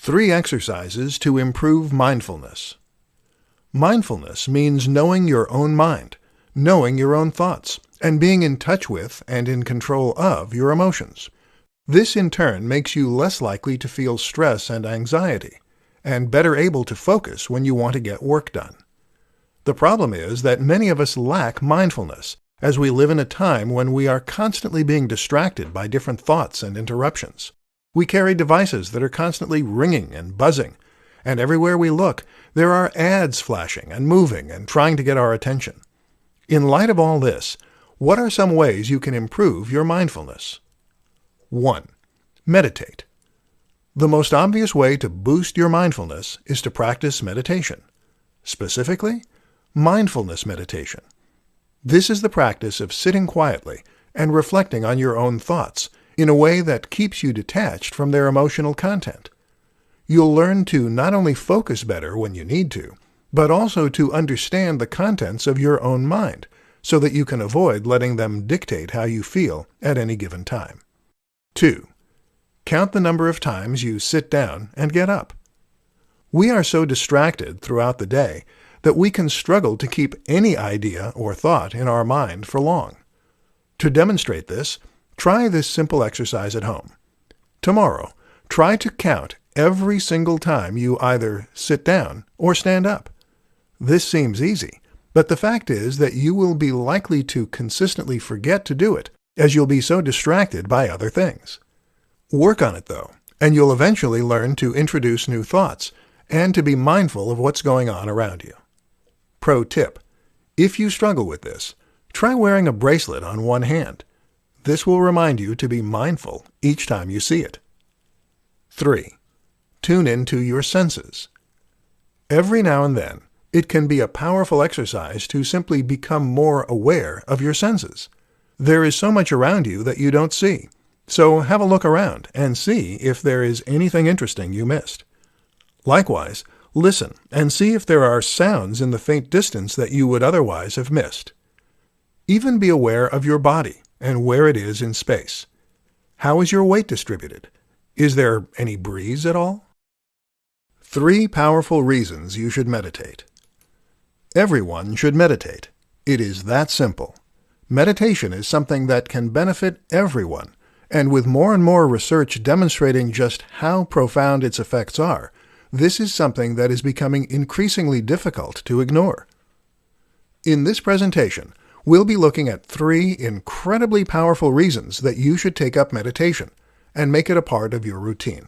3 exercises to improve mindfulness. Mindfulness means knowing your own mind, knowing your own thoughts, and being in touch with and in control of your emotions. This in turn makes you less likely to feel stress and anxiety, and better able to focus when you want to get work done. The problem is that many of us lack mindfulness, as we live in a time when we are constantly being distracted by different thoughts and interruptions. We carry devices that are constantly ringing and buzzing, and everywhere we look, there are ads flashing and moving and trying to get our attention. In light of all this, what are some ways you can improve your mindfulness? 1. Meditate. The most obvious way to boost your mindfulness is to practice meditation. Specifically, mindfulness meditation. This is the practice of sitting quietly and reflecting on your own thoughts in a way that keeps you detached from their emotional content. You'll learn to not only focus better when you need to, but also to understand the contents of your own mind, so that you can avoid letting them dictate how you feel at any given time. 2. Count the number of times you sit down and get up. We are so distracted throughout the day that we can struggle to keep any idea or thought in our mind for long. To demonstrate this, try this simple exercise at home. Tomorrow, try to count every single time you either sit down or stand up. This seems easy, but the fact is that you will be likely to consistently forget to do it, as you'll be so distracted by other things. Work on it, though, and you'll eventually learn to introduce new thoughts and to be mindful of what's going on around you. Pro tip: if you struggle with this, try wearing a bracelet on one hand. This will remind you to be mindful each time you see it. 3. Tune into your senses. Every now and then, it can be a powerful exercise to simply become more aware of your senses. There is so much around you that you don't see, so have a look around and see if there is anything interesting you missed. Likewise, listen and see if there are sounds in the faint distance that you would otherwise have missed. Even be aware of your body and where it is in space. How is your weight distributed? Is there any breeze at all? 3 powerful reasons you should meditate. Everyone should meditate. It is that simple. Meditation is something that can benefit everyone, and with more and more research demonstrating just how profound its effects are, this is something that is becoming increasingly difficult to ignore. In this presentation, we'll be looking at 3 incredibly powerful reasons that you should take up meditation and make it a part of your routine.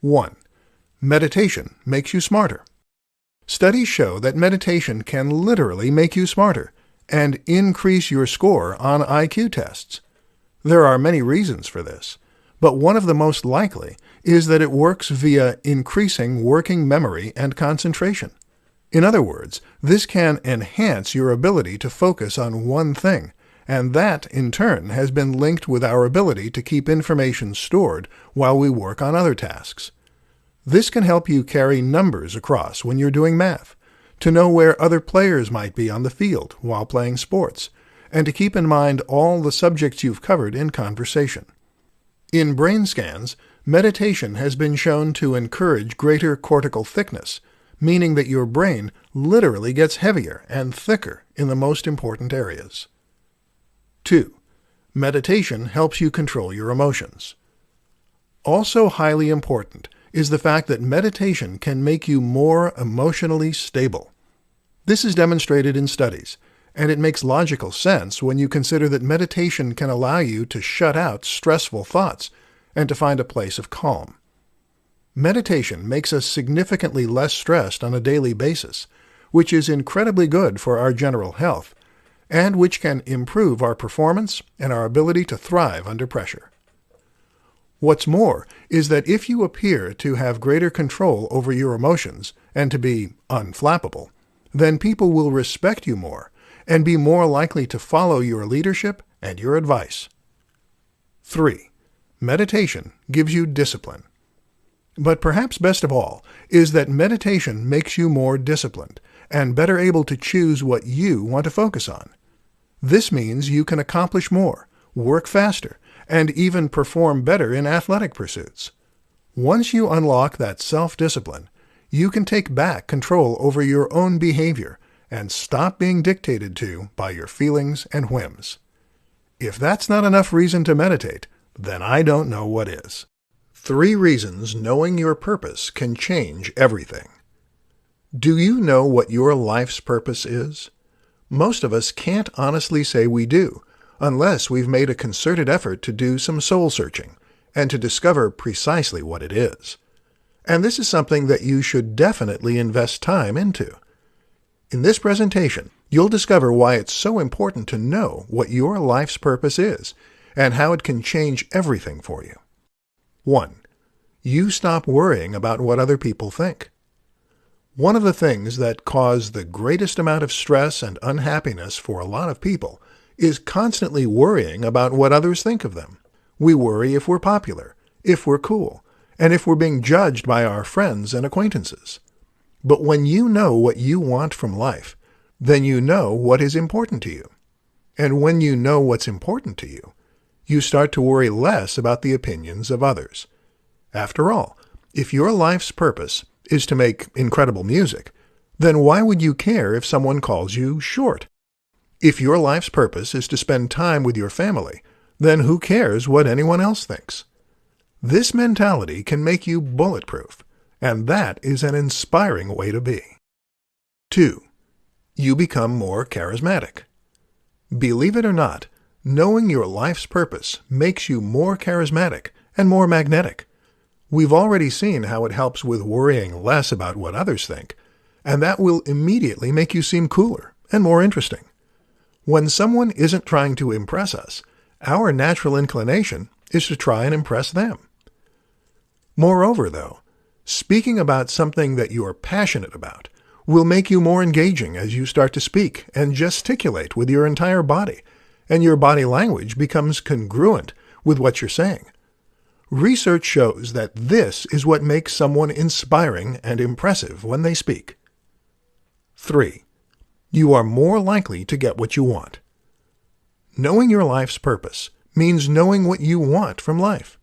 1. Meditation makes you smarter. Studies show that meditation can literally make you smarter and increase your score on IQ tests. There are many reasons for this, but one of the most likely is that it works via increasing working memory and concentration. In other words, this can enhance your ability to focus on one thing, and that, in turn, has been linked with our ability to keep information stored while we work on other tasks. This can help you carry numbers across when you're doing math, to know where other players might be on the field while playing sports, and to keep in mind all the subjects you've covered in conversation. In brain scans, meditation has been shown to encourage greater cortical thickness, meaning that your brain literally gets heavier and thicker in the most important areas. 2. Meditation helps you control your emotions. Also highly important is the fact that meditation can make you more emotionally stable. This is demonstrated in studies, and it makes logical sense when you consider that meditation can allow you to shut out stressful thoughts and to find a place of calm. Meditation makes us significantly less stressed on a daily basis, which is incredibly good for our general health, and which can improve our performance and our ability to thrive under pressure. What's more is that if you appear to have greater control over your emotions and to be unflappable, then people will respect you more and be more likely to follow your leadership and your advice. 3. Meditation gives you discipline. But perhaps best of all is that meditation makes you more disciplined and better able to choose what you want to focus on. This means you can accomplish more, work faster, and even perform better in athletic pursuits. Once you unlock that self-discipline, you can take back control over your own behavior and stop being dictated to by your feelings and whims. If that's not enough reason to meditate, then I don't know what is. 3 reasons knowing your purpose can change everything. Do you know what your life's purpose is? Most of us can't honestly say we do, unless we've made a concerted effort to do some soul-searching and to discover precisely what it is. And this is something that you should definitely invest time into. In this presentation, you'll discover why it's so important to know what your life's purpose is and how it can change everything for you. 1. You stop worrying about what other people think. One of the things that cause the greatest amount of stress and unhappiness for a lot of people is constantly worrying about what others think of them. We worry if we're popular, if we're cool, and if we're being judged by our friends and acquaintances. But when you know what you want from life, then you know what is important to you. And when you know what's important to you, you start to worry less about the opinions of others. After all, if your life's purpose is to make incredible music, then why would you care if someone calls you short? If your life's purpose is to spend time with your family, then who cares what anyone else thinks? This mentality can make you bulletproof, and that is an inspiring way to be. 2. You become more charismatic. Believe it or not, knowing your life's purpose makes you more charismatic and more magnetic. We've already seen how it helps with worrying less about what others think, and that will immediately make you seem cooler and more interesting. When someone isn't trying to impress us, our natural inclination is to try and impress them. Moreover, though, speaking about something that you are passionate about will make you more engaging as you start to speak and gesticulate with your entire body, and your body language becomes congruent with what you're saying. Research shows that this is what makes someone inspiring and impressive when they speak. 3. You are more likely to get what you want. Knowing your life's purpose means knowing what you want from life.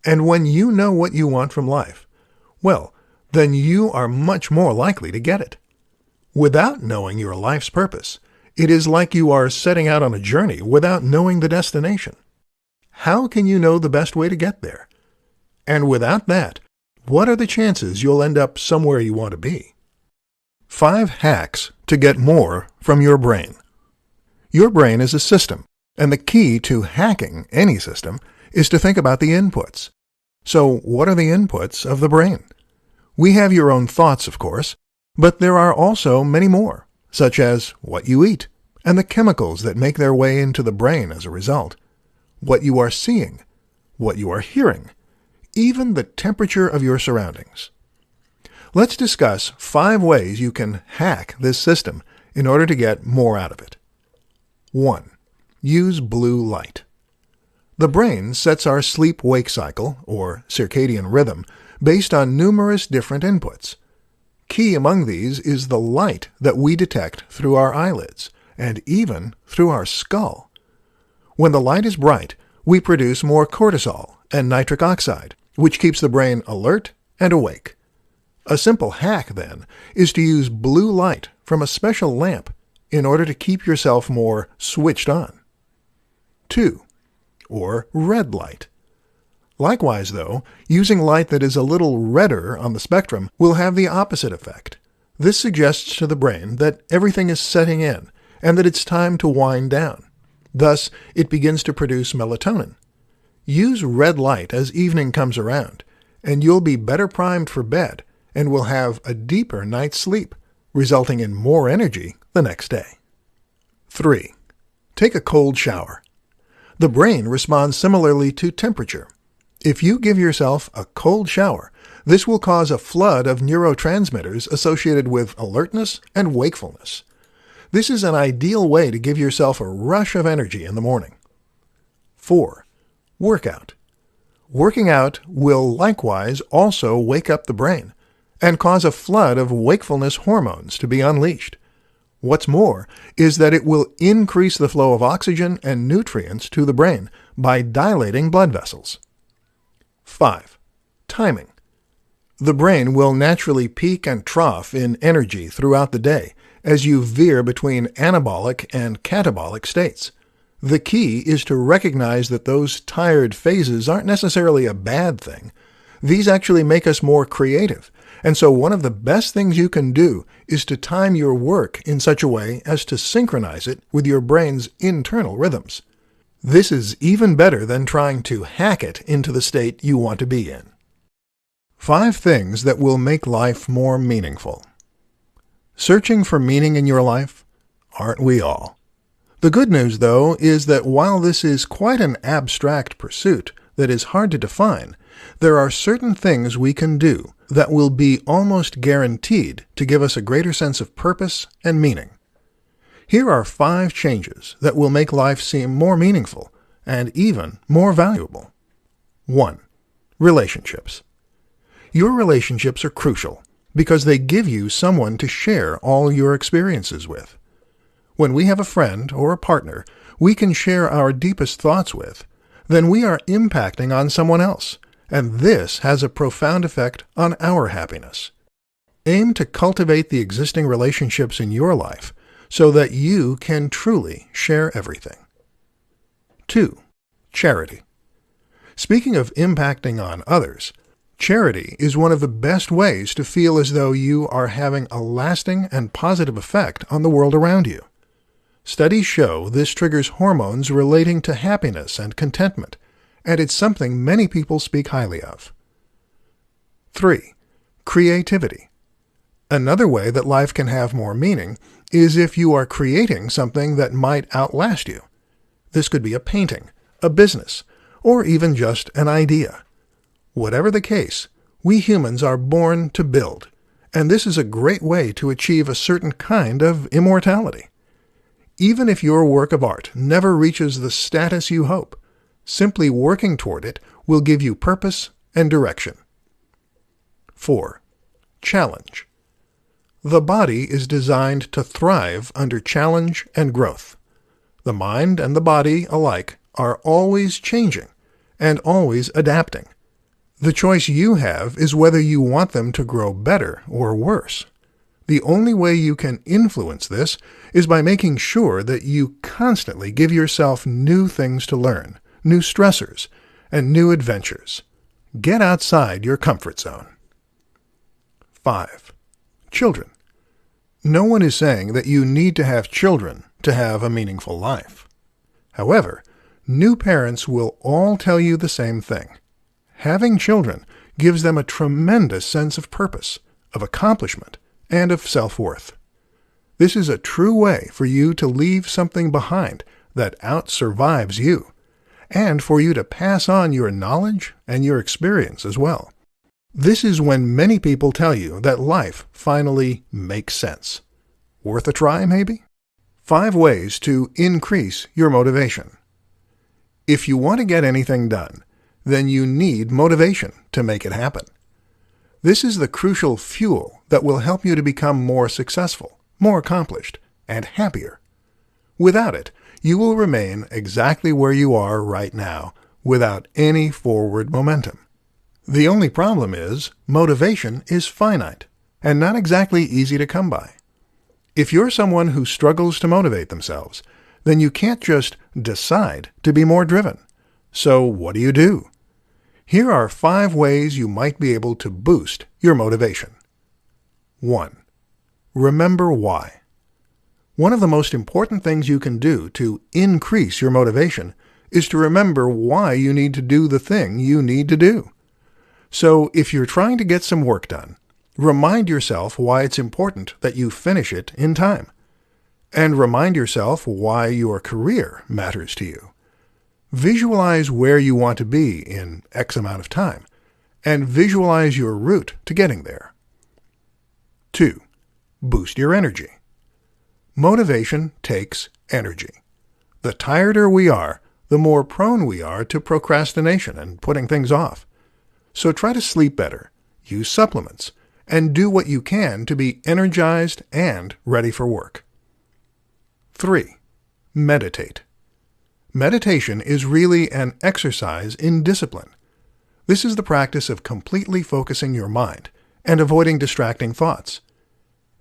And when you know what you want from life, well, then you are much more likely to get it. Without knowing your life's purpose, it is like you are setting out on a journey without knowing the destination. How can you know the best way to get there? And without that, what are the chances you'll end up somewhere you want to be? 5 hacks to get more from your brain. Your brain is a system, and the key to hacking any system is to think about the inputs. So what are the inputs of the brain? We have your own thoughts, of course, but there are also many more, such as what you eat, and the chemicals that make their way into the brain as a result, what you are seeing, what you are hearing, even the temperature of your surroundings. Let's discuss 5 ways you can hack this system in order to get more out of it. 1. Use blue light. The brain sets our sleep-wake cycle, or circadian rhythm, based on numerous different inputs. Key among these is the light that we detect through our eyelids, and even through our skull. When the light is bright, we produce more cortisol and nitric oxide, which keeps the brain alert and awake. A simple hack, then, is to use blue light from a special lamp in order to keep yourself more switched on. 2. Or red light. Likewise, though, using light that is a little redder on the spectrum will have the opposite effect. This suggests to the brain that everything is setting in and that it's time to wind down. Thus, it begins to produce melatonin. Use red light as evening comes around, and you'll be better primed for bed and will have a deeper night's sleep, resulting in more energy the next day. 3. Take a cold shower. The brain responds similarly to temperature. If you give yourself a cold shower, this will cause a flood of neurotransmitters associated with alertness and wakefulness. This is an ideal way to give yourself a rush of energy in the morning. 4. Workout. Working out will likewise also wake up the brain and cause a flood of wakefulness hormones to be unleashed. What's more is that it will increase the flow of oxygen and nutrients to the brain by dilating blood vessels. 5. timing. The brain will naturally peak and trough in energy throughout the day as you veer between anabolic and catabolic states. The key is to recognize that those tired phases aren't necessarily a bad thing. These actually make us more creative, and so one of the best things you can do is to time your work in such a way as to synchronize it with your brain's internal rhythms. This is even better than trying to hack it into the state you want to be in. 5 things that will make life more meaningful. Searching for meaning in your life? Aren't we all? The good news, though, is that while this is quite an abstract pursuit that is hard to define, there are certain things we can do that will be almost guaranteed to give us a greater sense of purpose and meaning. Here are 5 changes that will make life seem more meaningful and even more valuable. 1. Relationships. Your relationships are crucial because they give you someone to share all your experiences with. When we have a friend or a partner we can share our deepest thoughts with, then we are impacting on someone else, and this has a profound effect on our happiness. Aim to cultivate the existing relationships in your life so that you can truly share everything. 2. Charity. Speaking of impacting on others, charity is one of the best ways to feel as though you are having a lasting and positive effect on the world around you. Studies show this triggers hormones relating to happiness and contentment, and it's something many people speak highly of. 3. Creativity. Another way that life can have more meaning is if you are creating something that might outlast you. This could be a painting, a business, or even just an idea. Whatever the case, we humans are born to build, and this is a great way to achieve a certain kind of immortality. Even if your work of art never reaches the status you hope, simply working toward it will give you purpose and direction. 4. Challenge. The body is designed to thrive under challenge and growth. The mind and the body alike are always changing and always adapting. The choice you have is whether you want them to grow better or worse. The only way you can influence this is by making sure that you constantly give yourself new things to learn, new stressors, and new adventures. Get outside your comfort zone. 5. Children. No one is saying that you need to have children to have a meaningful life. However, new parents will all tell you the same thing. Having children gives them a tremendous sense of purpose, of accomplishment, and of self-worth. This is a true way for you to leave something behind that out-survives you, and for you to pass on your knowledge and your experience as well. This is when many people tell you that life finally makes sense. Worth a try, maybe? 5 ways to increase your motivation. If you want to get anything done, then you need motivation to make it happen. This is the crucial fuel that will help you to become more successful, more accomplished, and happier. Without it, you will remain exactly where you are right now, without any forward momentum. The only problem is, motivation is finite, and not exactly easy to come by. If you're someone who struggles to motivate themselves, then you can't just decide to be more driven. So what do? Here are 5 ways you might be able to boost your motivation. 1. Remember why. One of the most important things you can do to increase your motivation is to remember why you need to do the thing you need to do. So if you're trying to get some work done, remind yourself why it's important that you finish it in time. And remind yourself why your career matters to you. Visualize where you want to be in X amount of time, and visualize your route to getting there. 2. Boost your energy. Motivation takes energy. The tireder we are, the more prone we are to procrastination and putting things off. So try to sleep better, use supplements, and do what you can to be energized and ready for work. 3. Meditate. Meditation is really an exercise in discipline. This is the practice of completely focusing your mind and avoiding distracting thoughts.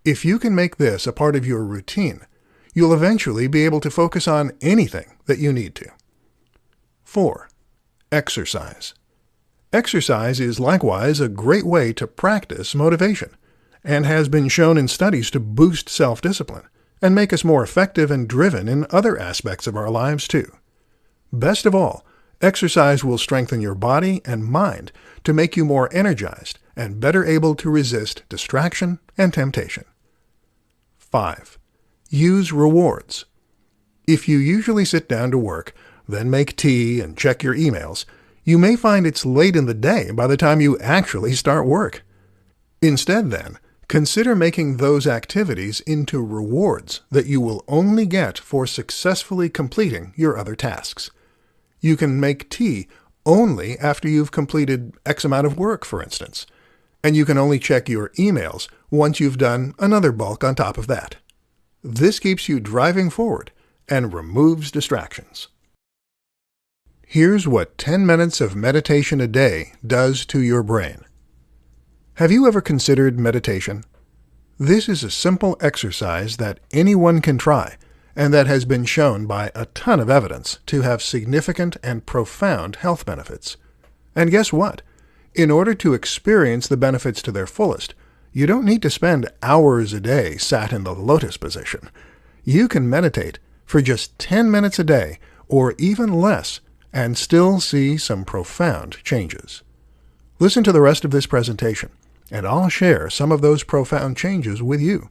If you can make this a part of your routine, you'll eventually be able to focus on anything that you need to. 4. Exercise. Exercise is likewise a great way to practice motivation, and has been shown in studies to boost self-discipline and make us more effective and driven in other aspects of our lives too. Best of all, exercise will strengthen your body and mind to make you more energized and better able to resist distraction and temptation. 5. Use rewards. If you usually sit down to work, then make tea and check your emails, you may find it's late in the day by the time you actually start work. Instead, then, consider making those activities into rewards that you will only get for successfully completing your other tasks. You can make tea only after you've completed X amount of work, for instance, and you can only check your emails once you've done another bulk on top of that. This keeps you driving forward and removes distractions. Here's what 10 minutes of meditation a day does to your brain. Have you ever considered meditation? This is a simple exercise that anyone can try, and that has been shown by a ton of evidence to have significant and profound health benefits. And guess what? In order to experience the benefits to their fullest, you don't need to spend hours a day sat in the lotus position. You can meditate for just 10 minutes a day, or even less, and still see some profound changes. Listen to the rest of this presentation, and I'll share some of those profound changes with you.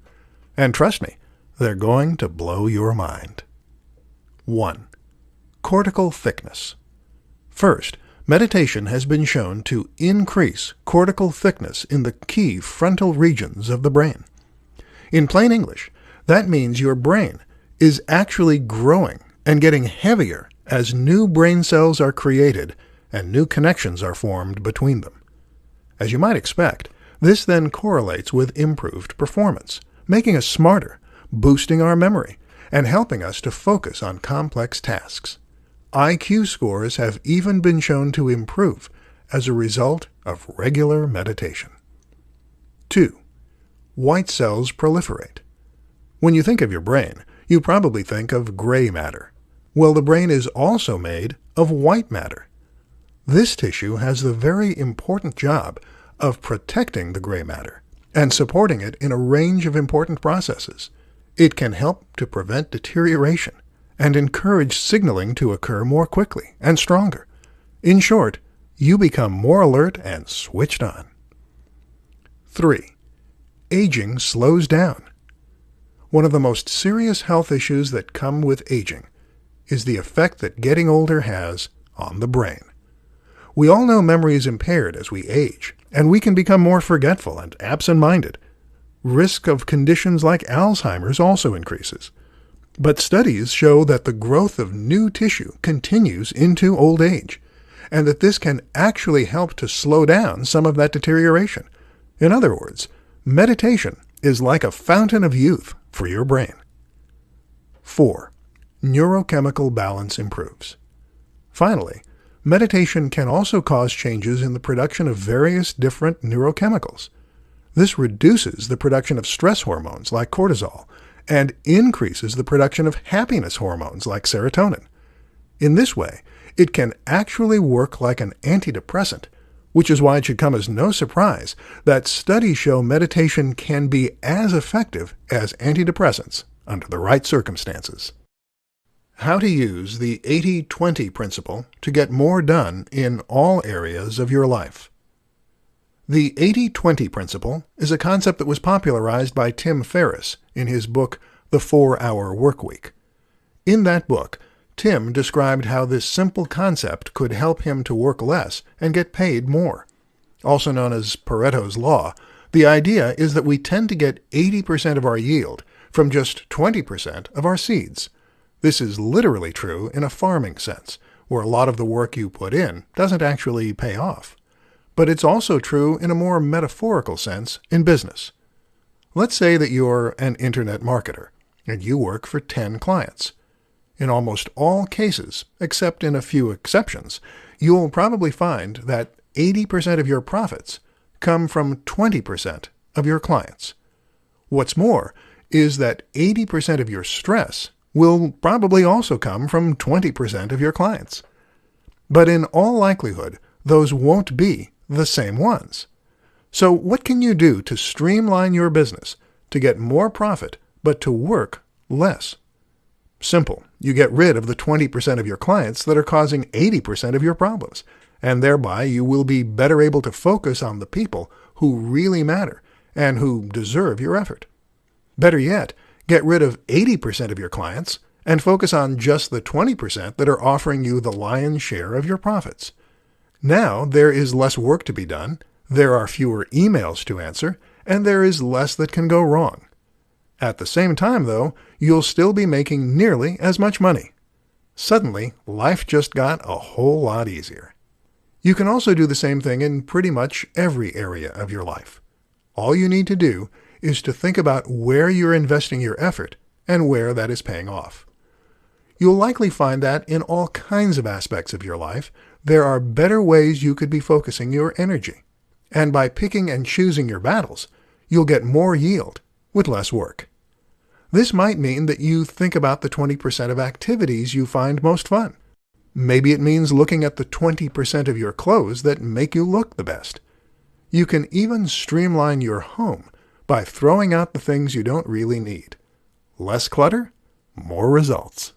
And trust me, they're going to blow your mind. 1. Cortical thickness. First, meditation has been shown to increase cortical thickness in the key frontal regions of the brain. In plain English, that means your brain is actually growing and getting heavier as new brain cells are created and new connections are formed between them. As you might expect, this then correlates with improved performance, making us smarter, boosting our memory, and helping us to focus on complex tasks. IQ scores have even been shown to improve as a result of regular meditation. 2. White cells proliferate. When you think of your brain, you probably think of gray matter. Well, the brain is also made of white matter. This tissue has the very important job of protecting the gray matter and supporting it in a range of important processes. It can help to prevent deterioration and encourage signaling to occur more quickly and stronger. In short, you become more alert and switched on. 3. Aging slows down. One of the most serious health issues that come with aging is the effect that getting older has on the brain. We all know memory is impaired as we age, and we can become more forgetful and absent-minded. Risk of conditions like Alzheimer's also increases. But studies show that the growth of new tissue continues into old age, and that this can actually help to slow down some of that deterioration. In other words, meditation is like a fountain of youth for your brain. 4. Neurochemical balance improves. Finally, meditation can also cause changes in the production of various different neurochemicals. This reduces the production of stress hormones like cortisol and increases the production of happiness hormones like serotonin. In this way, it can actually work like an antidepressant, which is why it should come as no surprise that studies show meditation can be as effective as antidepressants under the right circumstances. How to use the 80-20 principle to get more done in all areas of your life. The 80-20 principle is a concept that was popularized by Tim Ferriss in his book, The 4-Hour Workweek. In that book, Tim described how this simple concept could help him to work less and get paid more. Also known as Pareto's Law, the idea is that we tend to get 80% of our yield from just 20% of our seeds. This is literally true in a farming sense, where a lot of the work you put in doesn't actually pay off. But it's also true in a more metaphorical sense in business. Let's say that you're an internet marketer, and you work for 10 clients. In almost all cases, except in a few exceptions, you'll probably find that 80% of your profits come from 20% of your clients. What's more is that 80% of your stress will probably also come from 20% of your clients. But in all likelihood, those won't be the same ones. So what can you do to streamline your business to get more profit but to work less? Simple. You get rid of the 20% of your clients that are causing 80% of your problems, and thereby you will be better able to focus on the people who really matter and who deserve your effort. Better yet, get rid of 80% of your clients and focus on just the 20% that are offering you the lion's share of your profits. Now there is less work to be done, there are fewer emails to answer, and there is less that can go wrong. At the same time, though, you'll still be making nearly as much money. Suddenly, life just got a whole lot easier. You can also do the same thing in pretty much every area of your life. All you need to do is to think about where you're investing your effort and where that is paying off. You'll likely find that in all kinds of aspects of your life, there are better ways you could be focusing your energy. And by picking and choosing your battles, you'll get more yield with less work. This might mean that you think about the 20% of activities you find most fun. Maybe it means looking at the 20% of your clothes that make you look the best. You can even streamline your home by throwing out the things you don't really need. Less clutter, more results.